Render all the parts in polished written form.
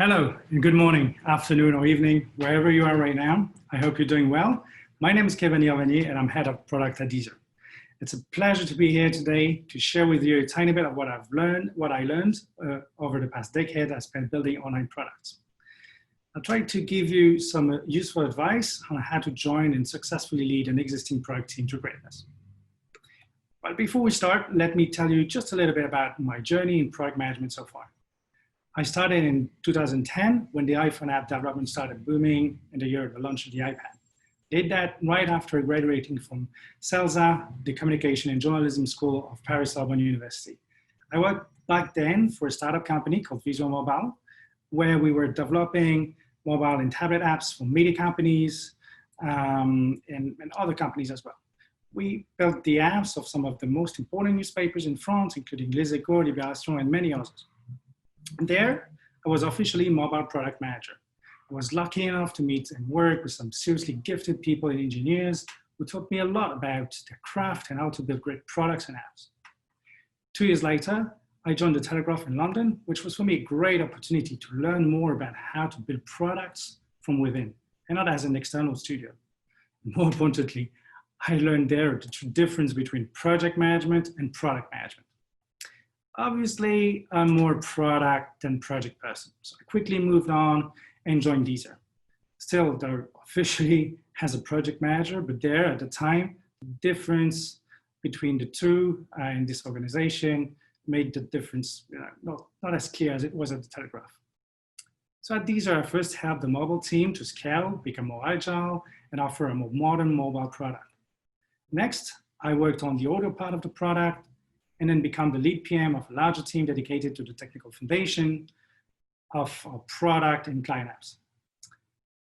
Hello, and good morning, afternoon, or evening, wherever you are right now. I hope you're doing well. My name is Keyvan Irvani, and I'm head of product at Deezer. It's a pleasure to be here today to share with you a tiny bit of what I learned over the past decade I spent building online products. I'll try to give you some useful advice on how to join and successfully lead an existing product team to greatness. But before we start, let me tell you just a little bit about my journey in product management so far. I started in 2010 when the iPhone app development started booming in the year of the launch of the iPad. Did that right after graduating from CELSA, the Communication and Journalism School of Paris-Sorbonne University. I worked back then for a startup company called Visual Mobile, where we were developing mobile and tablet apps for media companies and other companies as well. We built the apps of some of the most important newspapers in France, including Les Echos, Libération, and many others. And there, I was officially mobile product manager. I was lucky enough to meet and work with some seriously gifted people and engineers who taught me a lot about their craft and how to build great products and apps. 2 years later, I joined the Telegraph in London, which was for me a great opportunity to learn more about how to build products from within and not as an external studio. More importantly, I learned there the difference between project management and product management. Obviously, I'm more product than project person, so I quickly moved on and joined Deezer. Still, they're officially as a project manager, but there at the time, the difference between the two in this organization made the difference not as clear as it was at the Telegraph. So at Deezer, I first helped the mobile team to scale, become more agile, and offer a more modern mobile product. Next, I worked on the audio part of the product, and then become the lead PM of a larger team dedicated to the technical foundation of our product and client apps.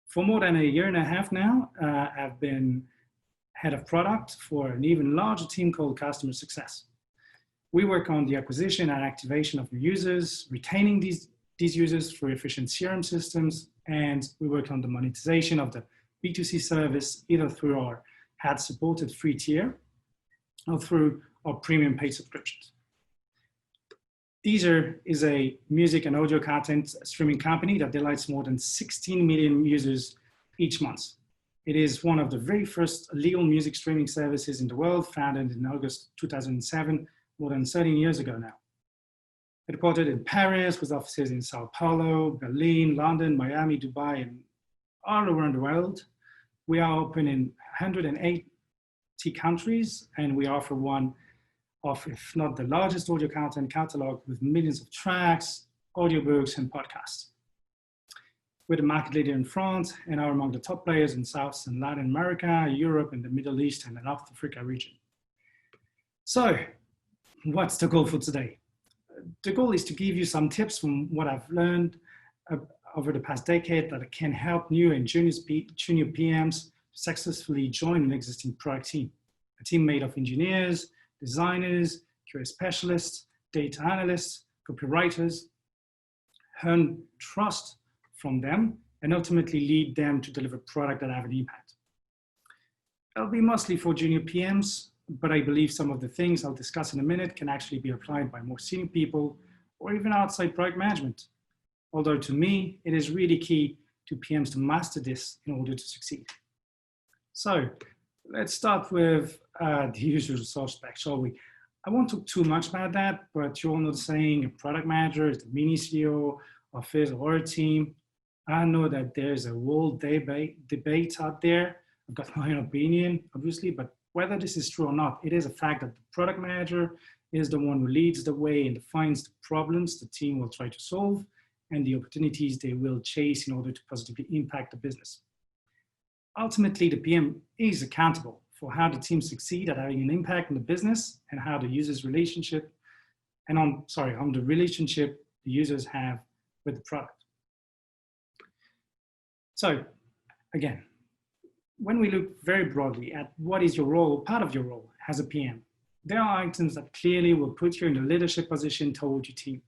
For more than a year and a half now, I've been head of product for an even larger team called Customer Success. We work on the acquisition and activation of new users, retaining these users through efficient CRM systems, and we work on the monetization of the B2C service, either through our ad-supported free tier or through our premium paid subscriptions. Deezer is a music and audio content streaming company that delights more than 16 million users each month. It is one of the very first legal music streaming services in the world, founded in August 2007, more than 13 years ago now. Headquartered in Paris, with offices in Sao Paulo, Berlin, London, Miami, Dubai, and all around the world. We are open in 180 countries, and we offer one of, if not the largest audio content catalog with millions of tracks, audiobooks, and podcasts. We're the market leader in France and are among the top players in South and Latin America, Europe, and the Middle East and the North Africa region. So, what's the goal for today? The goal is to give you some tips from what I've learned over the past decade that can help new and junior PMs successfully join an existing product team. A team made of engineers, designers, QA specialists, data analysts, copywriters, earn trust from them, and ultimately lead them to deliver product that have an impact. It'll be mostly for junior PMs, but I believe some of the things I'll discuss in a minute can actually be applied by more senior people or even outside product management. Although to me, it is really key to PMs to master this in order to succeed. So let's start with the usual suspects, shall we? I won't talk too much about that, but you all know the saying, a product manager is the mini CEO of his or her team. I know that there's a whole debate out there. I've got my own opinion, obviously, but whether this is true or not, it is a fact that the product manager is the one who leads the way and defines the problems the team will try to solve and the opportunities they will chase in order to positively impact the business. Ultimately, the PM is accountable for how the team succeed at having an impact on the business and how the user's relationship, and on the relationship the users have with the product. So again, when we look very broadly at what is your role, part of your role as a PM, there are items that clearly will put you in a leadership position toward your team,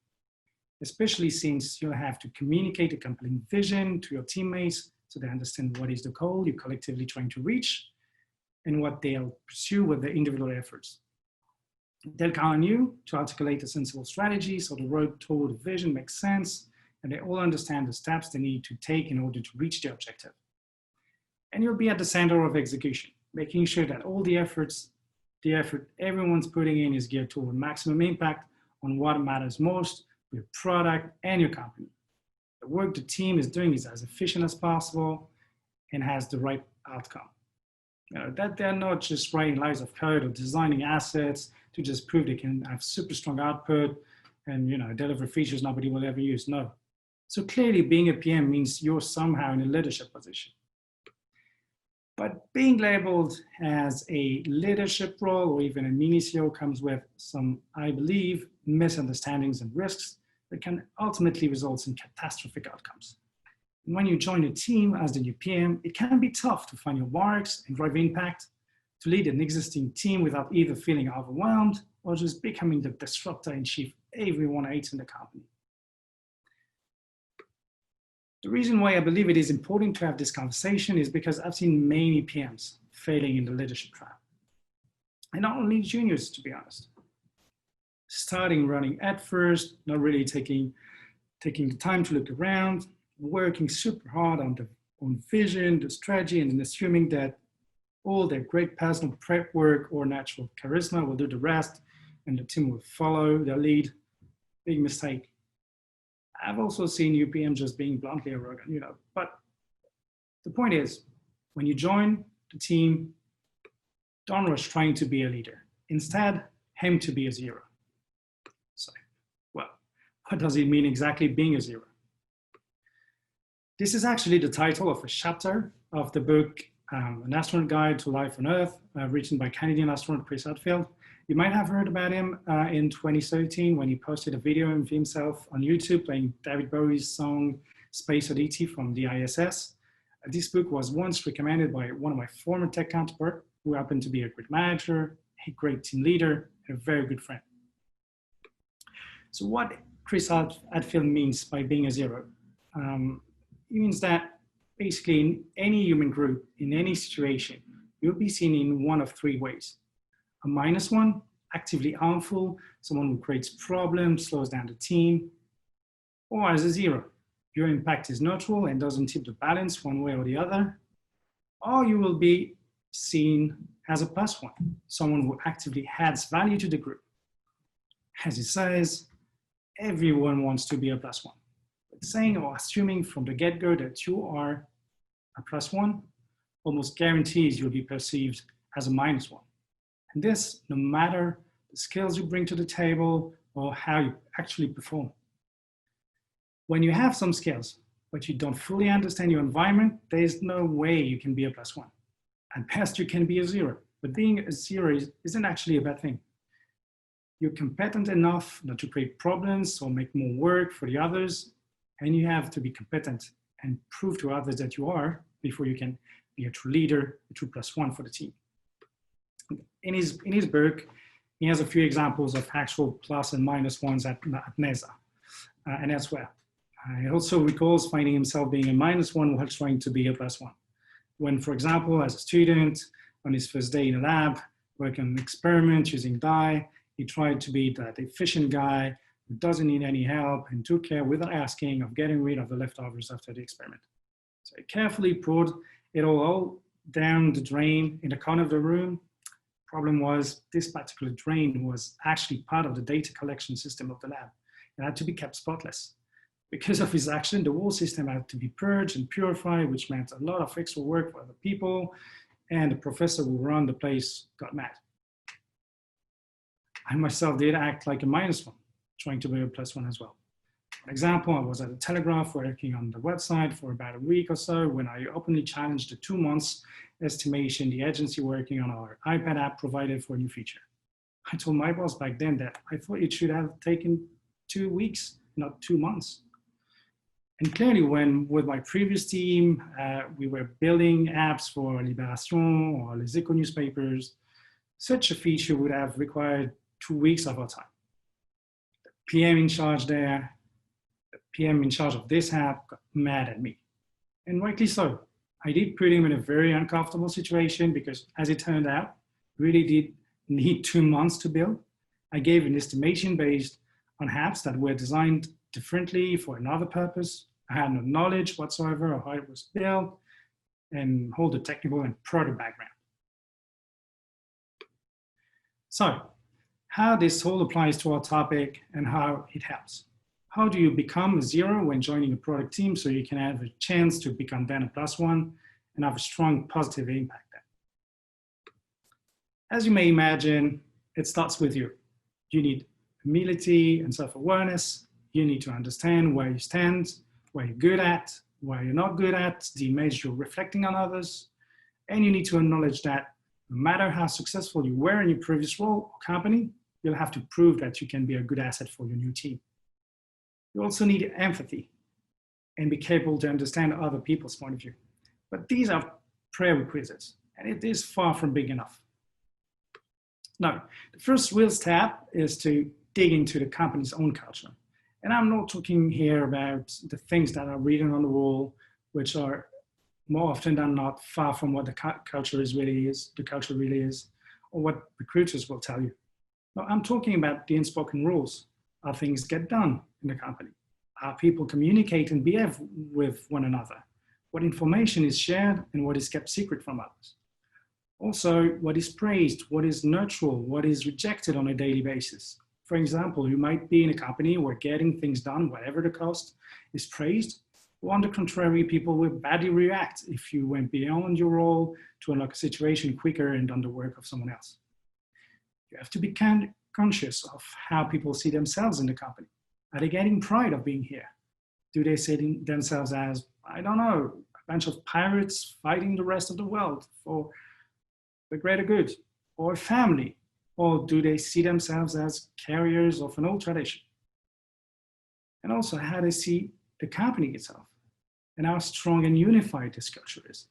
especially since you have to communicate a compelling vision to your teammates so they understand what is the goal you're collectively trying to reach and what they'll pursue with their individual efforts. They'll count on you to articulate a sensible strategy so the road toward the vision makes sense and they all understand the steps they need to take in order to reach the objective. And you'll be at the center of execution, making sure that all the effort everyone's putting in is geared toward maximum impact on what matters most for your product and your company. The work the team is doing is as efficient as possible and has the right outcome. That they're not just writing lines of code or designing assets to just prove they can have super strong output and deliver features nobody will ever use. No. So clearly being a PM means you're somehow in a leadership position. But being labeled as a leadership role or even a mini CEO comes with some, I believe, misunderstandings and risks that can ultimately result in catastrophic outcomes. And when you join a team as the new PM, it can be tough to find your marks and drive impact, to lead an existing team without either feeling overwhelmed or just becoming the disruptor in chief everyone hates in the company. The reason why I believe it is important to have this conversation is because I've seen many PMs failing in the leadership trap. And not only juniors, to be honest. Starting running at first, not really taking the time to look around, working super hard on vision, the strategy, and then assuming that all their great personal prep work or natural charisma will do the rest and the team will follow their lead. Big mistake. I've also seen UPM just being bluntly arrogant, but the point is, when you join the team, don't rush trying to be a leader. Instead, aim to be a zero. So, well, what does it mean exactly being a zero? This is actually the title of a chapter of the book, An Astronaut Guide to Life on Earth, written by Canadian astronaut Chris Hadfield. You might have heard about him in 2013 when he posted a video of himself on YouTube playing David Bowie's song Space Oddity from the ISS. This book was once recommended by one of my former tech counterparts who happened to be a great manager, a great team leader, and a very good friend. So what Chris Hadfield means by being a zero? It means that basically in any human group, in any situation, you'll be seen in one of three ways. A -1, actively harmful, someone who creates problems, slows down the team, or as a zero. Your impact is neutral and doesn't tip the balance one way or the other. Or you will be seen as a +1, someone who actively adds value to the group. As it says, everyone wants to be a +1. But saying or assuming from the get-go that you are a +1 almost guarantees you'll be perceived as a -1. And this, no matter the skills you bring to the table or how you actually perform. When you have some skills, but you don't fully understand your environment, there's no way you can be a +1. At best, you can be a zero, but being a zero isn't actually a bad thing. You're competent enough not to create problems or make more work for the others, and you have to be competent and prove to others that you are before you can be a true leader, a true +1 for the team. In his book, he has a few examples of actual plus and -1s at NASA and elsewhere. He also recalls finding himself being a -1 while trying to be a +1. When, for example, as a student, on his first day in a lab, working on an experiment using dye, he tried to be that efficient guy who doesn't need any help and took care without asking of getting rid of the leftovers after the experiment. So he carefully poured it all down the drain in the corner of the room. Problem was, this particular drain was actually part of the data collection system of the lab and had to be kept spotless. Because of his action, the whole system had to be purged and purified, which meant a lot of extra work for other people, and the professor who ran the place got mad. I myself did act like a -1, trying to be a +1 as well. For example, I was at the Telegraph working on the website for about a week or so when I openly challenged the 2 months estimation the agency working on our iPad app provided for a new feature. I told my boss back then that I thought it should have taken 2 weeks, not 2 months. And clearly when with my previous team, we were building apps for Libération or Les Échos newspapers, such a feature would have required 2 weeks of our time. The PM in charge there, the PM in charge of this app got mad at me, and rightly so. I did put him in a very uncomfortable situation because, as it turned out, really did need 2 months to build. I gave an estimation based on apps that were designed differently for another purpose. I had no knowledge whatsoever of how it was built and hold the technical and product background. So, how this all applies to our topic and how it helps. How do you become a zero when joining a product team so you can have a chance to become then a +1 and have a strong positive impact then? As you may imagine, it starts with you. You need humility and self-awareness. You need to understand where you stand, where you're good at, where you're not good at, the image you're reflecting on others. And you need to acknowledge that no matter how successful you were in your previous role or company, you'll have to prove that you can be a good asset for your new team. You also need empathy and be capable to understand other people's point of view. But these are prerequisites, and it is far from big enough. Now, the first real step is to dig into the company's own culture. And I'm not talking here about the things that are written on the wall, which are more often than not far from what the culture really is, or what recruiters will tell you. No, I'm talking about the unspoken rules, how things get done in the company, how people communicate and behave with one another, what information is shared and what is kept secret from others. Also, what is praised, what is neutral, what is rejected on a daily basis. For example, you might be in a company where getting things done, whatever the cost, is praised, or on the contrary, people will badly react if you went beyond your role to unlock a situation quicker and done the work of someone else. You have to be conscious of how people see themselves in the company. Are they getting pride of being here? Do they see themselves as, I don't know, a bunch of pirates fighting the rest of the world for the greater good, or a family? Or do they see themselves as carriers of an old tradition? And also how they see the company itself and how strong and unified this culture is.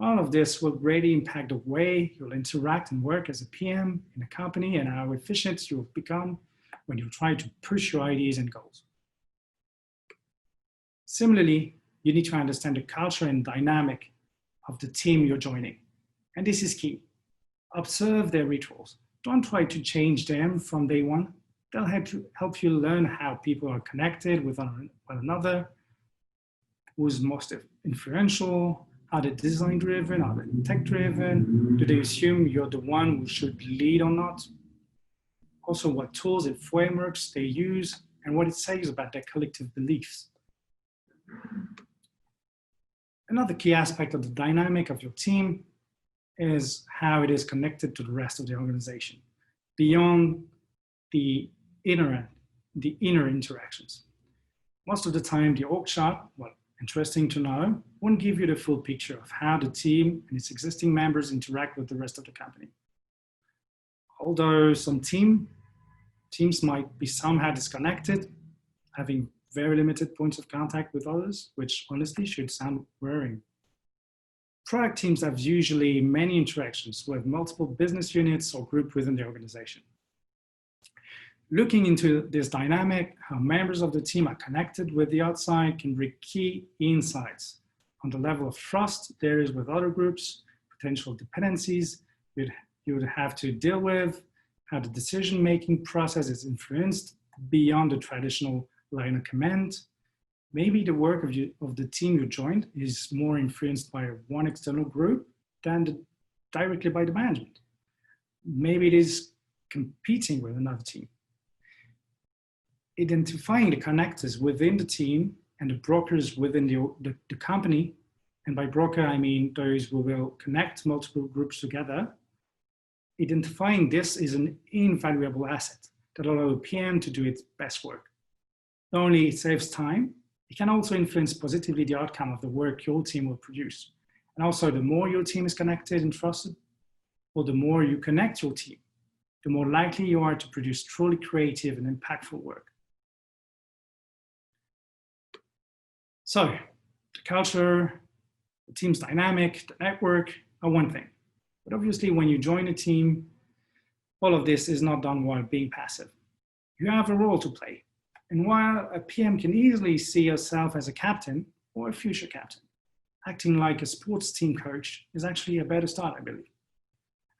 All of this will greatly impact the way you'll interact and work as a PM in a company and how efficient you'll become when you try to push your ideas and goals. Similarly, you need to understand the culture and dynamic of the team you're joining. And this is key. Observe their rituals. Don't try to change them from day one. They'll help you learn how people are connected with one another, who's most influential, are they design-driven, are they tech-driven, do they assume you're the one who should lead or not? Also, what tools and frameworks they use and what it says about their collective beliefs. Another key aspect of the dynamic of your team is how it is connected to the rest of the organization, beyond the inner interactions. Most of the time, the org chart, well, interesting to know, won't give you the full picture of how the team and its existing members interact with the rest of the company. Although some teams might be somehow disconnected, having very limited points of contact with others, which honestly should sound worrying. Product teams have usually many interactions with multiple business units or groups within the organization. Looking into this dynamic, how members of the team are connected with the outside can bring key insights on the level of trust there is with other groups, potential dependencies you would have to deal with, how the decision-making process is influenced beyond the traditional line of command. Maybe the work of the team you joined is more influenced by one external group than directly by the management. Maybe it is competing with another team. Identifying the connectors within the team and the brokers within the company, and by broker I mean those who will connect multiple groups together, identifying this is an invaluable asset that allows a PM to do its best work. Not only it saves time, it can also influence positively the outcome of the work your team will produce. And also, the more your team is connected and trusted, or the more you connect your team, the more likely you are to produce truly creative and impactful work. So, the culture, the team's dynamic, the network are one thing. But obviously, when you join a team, all of this is not done while being passive. You have a role to play. And while a PM can easily see yourself as a captain or a future captain, acting like a sports team coach is actually a better start, I believe.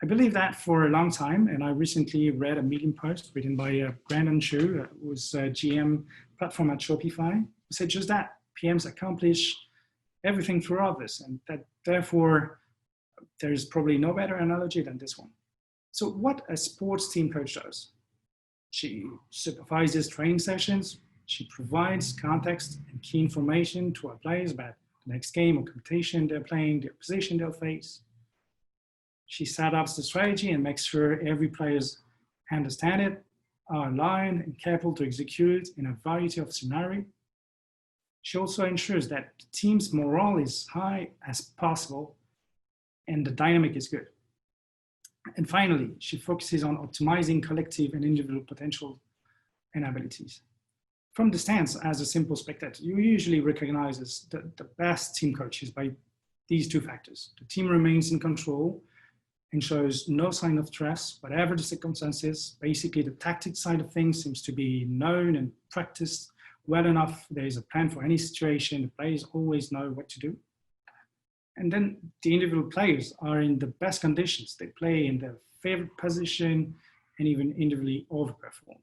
I believe that for a long time, and I recently read a Medium post written by Brandon Chu, who was GM platform at Shopify, who said just that, PMs accomplish everything through others, and that therefore there is probably no better analogy than this one. So what a sports team coach does, she supervises training sessions, she provides context and key information to our players about the next game or competition they're playing, the opposition they'll face. She set up the strategy and makes sure every players understand it, are aligned and careful to execute in a variety of scenarios. She also ensures that the team's morale is high as possible and the dynamic is good. And finally, she focuses on optimizing collective and individual potential and abilities. From the stance as a simple spectator, you usually recognize the best team coaches by these two factors. The team remains in control and shows no sign of stress, whatever the circumstances. Basically, the tactic side of things seems to be known and practiced well enough. There is a plan for any situation. The players always know what to do. And then the individual players are in the best conditions. They play in their favorite position and even individually overperform.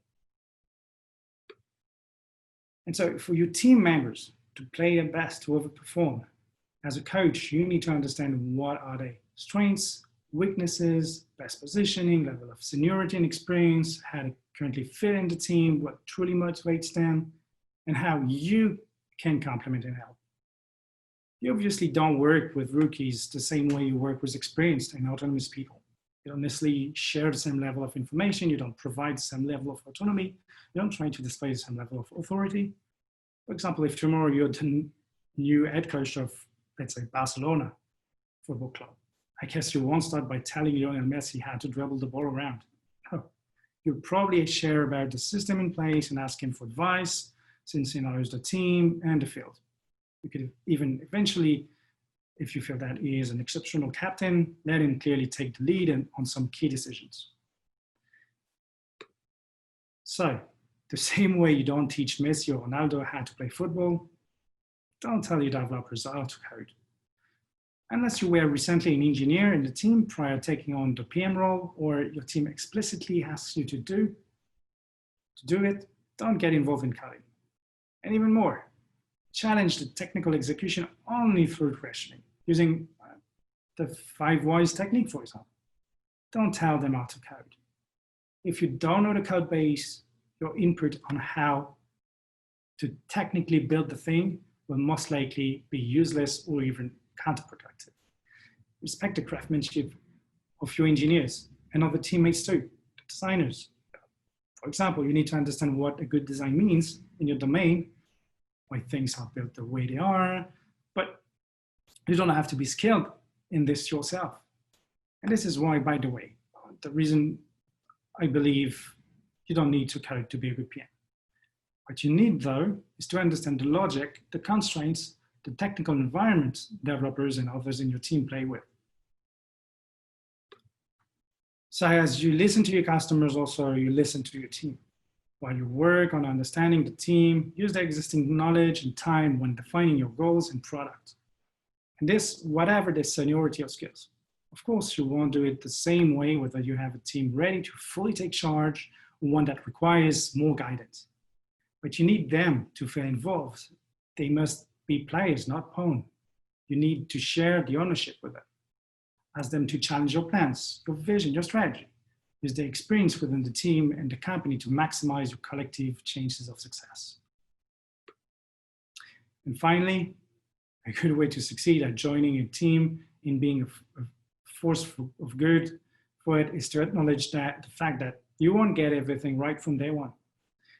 And so for your team members to play their best, to overperform, as a coach, you need to understand what are their strengths, weaknesses, best positioning, level of seniority and experience, how they currently fit in the team, what truly motivates them, and how you can complement and help. You obviously don't work with rookies the same way you work with experienced and autonomous people. You don't necessarily share the same level of information, you don't provide the same level of autonomy, you don't try to display the same level of authority. For example, if tomorrow you're the new head coach of, let's say, Barcelona Football Club, I guess you won't start by telling Lionel Messi how to dribble the ball around. No, you'll probably share about the system in place and ask him for advice, since he knows the team and the field. You could even eventually, if you feel that he is an exceptional captain, let him clearly take the lead on some key decisions. So, the same way you don't teach Messi or Ronaldo how to play football, don't tell your developers how to code. Unless you were recently an engineer in the team prior taking on the PM role, or your team explicitly asks you to do it, don't get involved in coding. And even more, challenge the technical execution only through questioning, using the 5 whys technique, for example. Don't tell them how to code. If you don't know the code base, your input on how to technically build the thing will most likely be useless or even counterproductive. Respect the craftsmanship of your engineers and other teammates too, the designers. For example, you need to understand what a good design means in your domain, why things are built the way they are, but you don't have to be skilled in this yourself. And this is why, by the way, the reason I believe you don't need to code to be a good PM. What you need, though, is to understand the logic, the constraints, the technical environment developers and others in your team play with. So as you listen to your customers, also you listen to your team. While you work on understanding the team, use the existing knowledge and time when defining your goals and product. And this, whatever the seniority of skills. Of course, you won't do it the same way whether you have a team ready to fully take charge or one that requires more guidance. But you need them to feel involved. They must be players, not pawn. You need to share the ownership with them. Ask them to challenge your plans, your vision, your strategy. Use their experience within the team and the company to maximize your collective chances of success. And finally, a good way to succeed at joining a team in being a force of good for it is to acknowledge that the fact that you won't get everything right from day one.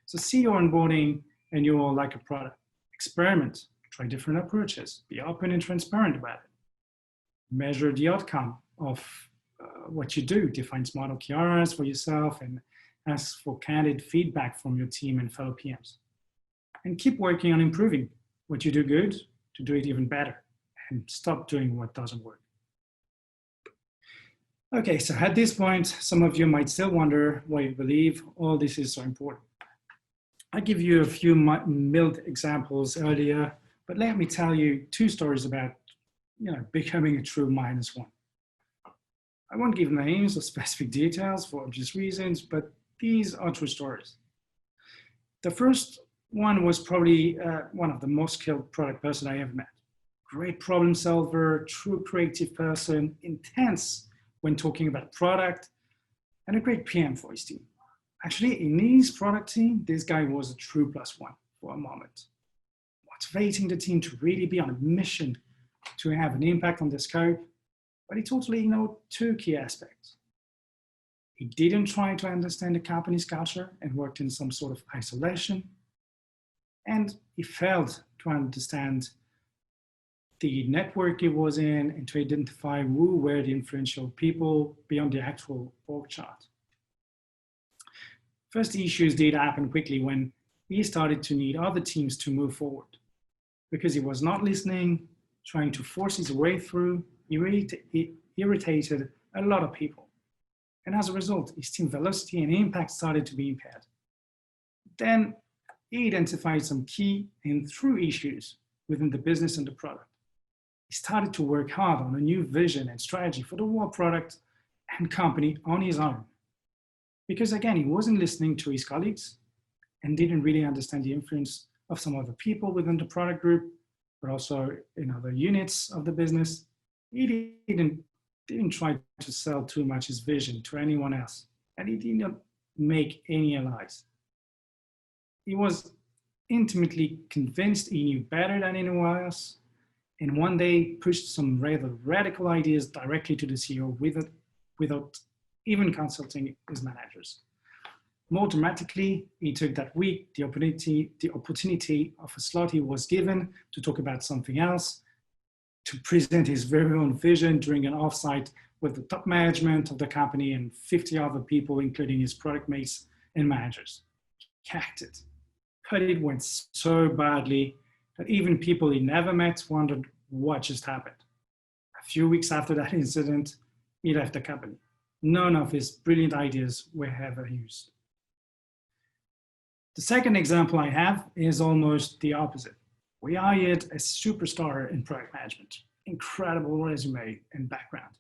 So see your onboarding and you will like a product. Experiment, try different approaches, be open and transparent about it. Measure the outcome of what you do, define smart OKRs for yourself and ask for candid feedback from your team and fellow PMs. And keep working on improving what you do good to do it even better and stop doing what doesn't work. Okay, so at this point, some of you might still wonder why you believe all this is so important. I give you a few mild examples earlier, but let me tell you 2 stories about becoming a true -1. I won't give names or specific details for obvious reasons, but these are true stories. The first one was probably one of the most skilled product person I ever met. Great problem solver, true creative person, intense when talking about product, and a great PM for his team. Actually, in his product team, this guy was a true plus one for a moment, motivating the team to really be on a mission to have an impact on the scope, but he totally ignored two key aspects. He didn't try to understand the company's culture and worked in some sort of isolation, and he failed to understand the network he was in and to identify who were the influential people beyond the actual org chart. First issues did happen quickly when he started to need other teams to move forward. Because he was not listening, trying to force his way through, he irritated a lot of people. And as a result, his team velocity and impact started to be impaired. Then he identified some key and true issues within the business and the product. He started to work hard on a new vision and strategy for the whole product and company on his own. Because again, he wasn't listening to his colleagues and didn't really understand the influence of some other people within the product group, but also in other units of the business. He didn't try to sell too much his vision to anyone else, and he didn't make any allies. He was intimately convinced he knew better than anyone else, and one day pushed some rather radical ideas directly to the CEO without even consulting his managers. More dramatically, he took that week the opportunity of a slot he was given to talk about something else, to present his very own vision during an offsite with the top management of the company and 50 other people, including his product mates and managers. He hacked it, but it went so badly that even people he never met wondered what just happened. A few weeks after that incident, he left the company. None of his brilliant ideas were ever used. The second example I have is almost the opposite. We hired a superstar in product management, incredible resume and background.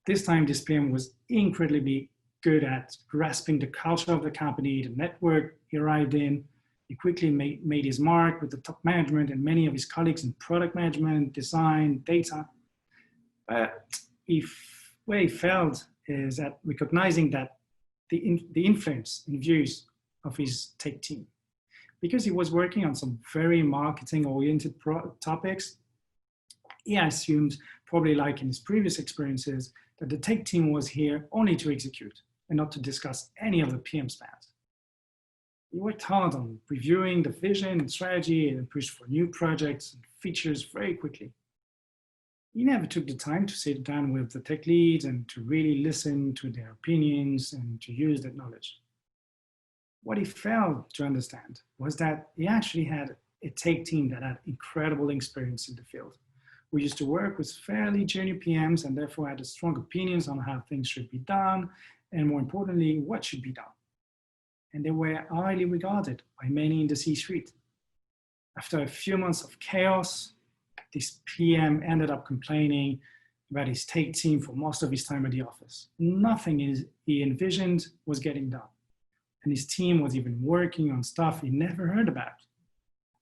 This time, this PM was incredibly good at grasping the culture of the company, the network he arrived in. He quickly made his mark with the top management and many of his colleagues in product management, design, data. But where he failed is at recognizing that the influence and views of his tech team. Because he was working on some very marketing-oriented topics, he assumed, probably like in his previous experiences, that the tech team was here only to execute and not to discuss any of the PM's plans. He worked hard on reviewing the vision and strategy and pushed for new projects and features very quickly. He never took the time to sit down with the tech leads and to really listen to their opinions and to use that knowledge. What he failed to understand was that he actually had a tech team that had incredible experience in the field, who used to work with fairly junior PMs and therefore had strong opinions on how things should be done, and more importantly, what should be done. And they were highly regarded by many in the C-suite. After a few months of chaos, this PM ended up complaining about his tech team for most of his time at the office. Nothing he envisioned was getting done. And his team was even working on stuff he never heard about.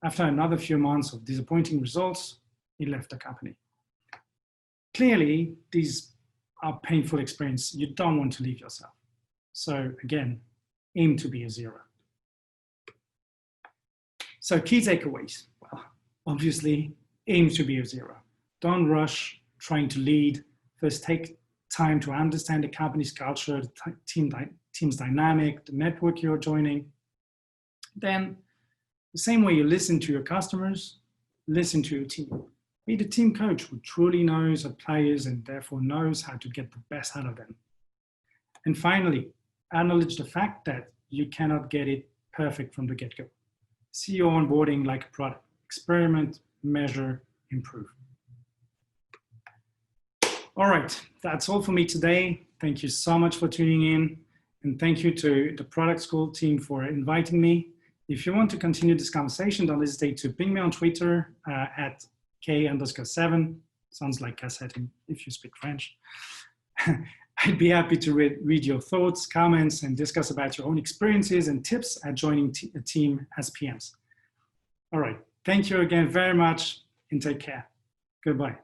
After another few months of disappointing results, he left the company. Clearly, these are painful experiences you don't want to leave yourself. So again, aim to be a zero. So key takeaways. Well, obviously, aim to be a zero. Don't rush trying to lead. First, take time to understand the company's culture, the team's dynamic, the network you're joining. Then, the same way you listen to your customers, listen to your team. Be the team coach who truly knows the players and therefore knows how to get the best out of them. And finally, acknowledge the fact that you cannot get it perfect from the get-go. See your onboarding like a product. Experiment, measure, improve. All right, that's all for me today. Thank you so much for tuning in. And thank you to the product school team for inviting me. If you want to continue this conversation, don't hesitate to ping me on Twitter at K_7. Sounds like cassette if you speak French. I'd be happy to read your thoughts, comments, and discuss about your own experiences and tips at joining a team as PMs. All right, thank you again very much and take care. Goodbye.